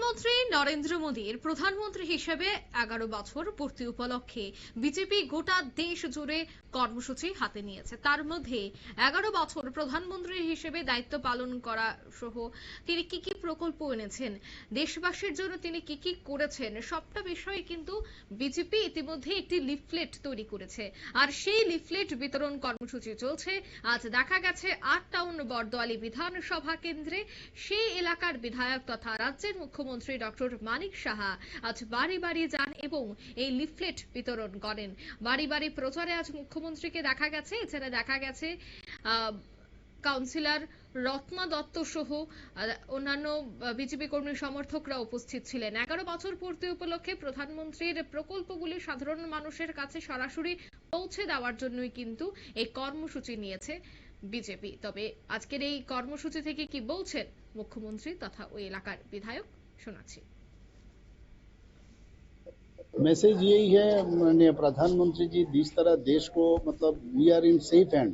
প্রধানমন্ত্রী নরেন্দ্র মোদীর প্রধানমন্ত্রী হিসেবে 11 বছর পূর্তি উপলক্ষে বিজেপি গোটা দেশ জুড়ে কর্মসূচি হাতে নিয়েছে। তার মধ্যে 11 বছর প্রধানমন্ত্রী হিসেবে দায়িত্ব পালন করা সহ তিনি কি কি প্রকল্প এনেছেন, দেশবাসীর জন্য তিনি কি কি করেছেন, সবটা বিষয়ে কিন্তু বিজেপি ইতিমধ্যে একটি লিফলেট তৈরি করেছে। আর সেই লিফলেট বিতরণ কর্মসূচি চলছে। আজ দেখা গেছে 8 টাউন বরদোয়ালি বিধানসভা কেন্দ্রে সেই এলাকার বিধায়ক তথা রাজ্যের মুখ্যমন্ত্রী ডক্টর মানিক সাহা আজ বাড়ি বাড়ি যান এবং এই লিফলেট বিতরণ করেন। বাড়ি বাড়ি প্রচারে আজ মুখ্যমন্ত্রীকে দেখা গেছে। এছাড়া দেখা গেছে কাউন্সিলর রত্না দত্ত সহ অন্যান্য বিজেপি কর্মী সমর্থকরা উপস্থিত ছিলেন। 11 বছর পূর্তি উপলক্ষে প্রধানমন্ত্রীর প্রকল্পগুলি সাধারণ মানুষের কাছে সরাসরি পৌঁছে দেওয়ার জন্যই কিন্তু এই কর্মসূচি নিয়েছে বিজেপি। তবে আজকের এই কর্মসূচি থেকে কি বলছেন মুখ্যমন্ত্রী তথা ওই এলাকার বিধায়ক, শোনাচ্ছি। मैसेज यही है माननीय प्रधानमंत्री जी, जिस तरह देश को मतलब we are in safe hand,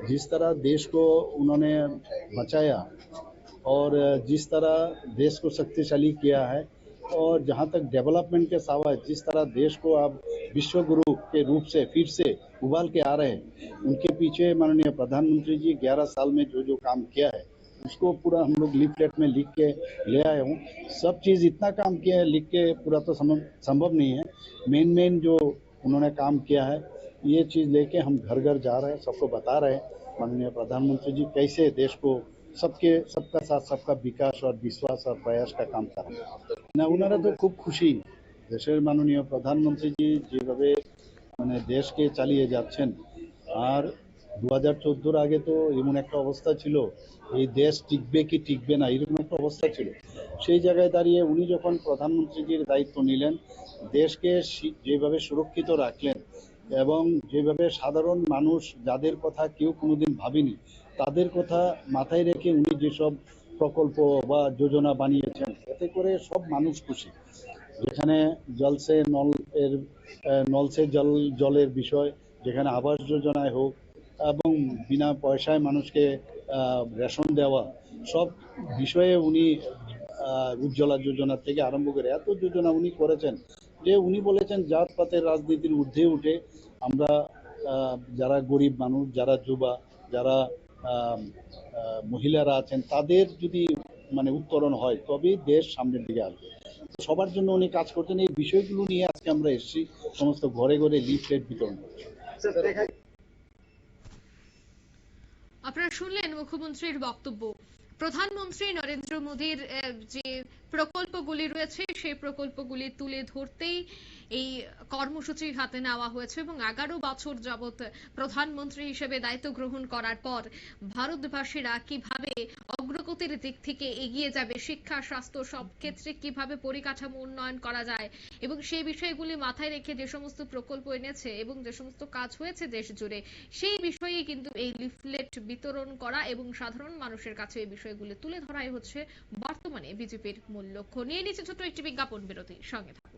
जिस तरह देश को उन्होंने बचाया और जिस तरह देश को शक्तिशाली किया है और जहां तक डेवलपमेंट के सावा जिस तरह देश को अब विश्व गुरु के रूप से फिर से उबाल के आ रहे हैं, उनके पीछे माननीय प्रधानमंत्री जी 11 साल में जो जो काम किया है उसको पूरा हम लोग लीफलेट में लिख के ले आए हूँ। सब चीज़ इतना काम किया है, लिख के पूरा तो संभव नहीं है। मेन जो उन्होंने काम किया है ये चीज़ लेके हम घर घर जा रहे हैं, सबको बता रहे हैं माननीय प्रधानमंत्री जी कैसे देश को सबका साथ सबका विकास और विश्वास और प्रयास का काम कर रहे हैं। उन्होंने तो खूब खुशी देशेर माननीय प्रधानमंत्री जी যেভাবে মানে দেশকে চালিয়ে যাচ্ছেন। আর 2014 আগে তো এমন একটা অবস্থা ছিল এই দেশ টিকবে কি টিকবে না এরকম একটা অবস্থা ছিল। সেই জায়গায় দাঁড়িয়ে উনি যখন প্রধানমন্ত্রীর দায়িত্ব নিলেন, দেশকে যেভাবে সুরক্ষিত রাখলেন এবং যেভাবে সাধারণ মানুষ যাদের কথা কেউ কোনোদিন ভাবেনি তাদের কথা মাথায় রেখে উনি যেসব প্রকল্প বা যোজনা বানিয়েছেন এতে করে সব মানুষ খুশি। যেখানে নল সে জলের বিষয়, যেখানে আবাস যোজনায় হোক এবং বিনা পয়সায় মানুষকে রেশন দেওয়া, সব বিষয়ে উনি উজ্জ্বলা যোজনা থেকে আরম্ভ করে এত যোজনা উনি করেছেন যে উনি বলেছেন জাতপাতের রাজনীতির ঊর্ধ্বে উঠে আমরা যারা গরিব মানুষ, যারা যুবা, যারা মহিলারা আছেন তাদের যদি মানে উত্তরণ হয় তবেই দেশ সামনের দিকে আসবে। সবার জন্য উনি কাজ করতেন। এই বিষয়গুলো নিয়ে আজকে আমরা এসেছি, সমস্ত ঘরে ঘরে লিফলেট বিতরণ করছি। আপনারা শুনলেন মুখ্যমন্ত্রীর বক্তব্য। প্রধানমন্ত্রী নরেন্দ্র মোদীর যে প্রকল্পগুলি রয়েছে সেই প্রকল্পগুলি তুলে ধরতেই এই কর্মসূচি হাতে নেওয়া হয়েছে এবং 11 বছর যাবত প্রধানমন্ত্রী হিসেবে দায়িত্ব গ্রহণ করার পর ভারতবাসীরা কিভাবে অগ্রগতির দিক থেকে এগিয়ে যাবে, শিক্ষা, স্বাস্থ্য সব ক্ষেত্রে কিভাবে পরিকাঠামো উন্নয়ন করা যায় এবং সেই বিষয়গুলি মাথায় রেখে যে সমস্ত প্রকল্প এনেছে এবং যে সমস্ত কাজ হয়েছে দেশ জুড়ে সেই বিষয়ে কিন্তু এই লিফলেট বিতরণ করা এবং সাধারণ মানুষের কাছে এই বিষয়গুলি তুলে ধরাই হচ্ছে বর্তমানে বিজেপির মূল লক্ষ্য। নিয়ে নিচ্ছে ছোট্ট একটি বিজ্ঞাপন বিরতি, সঙ্গে থাকুন।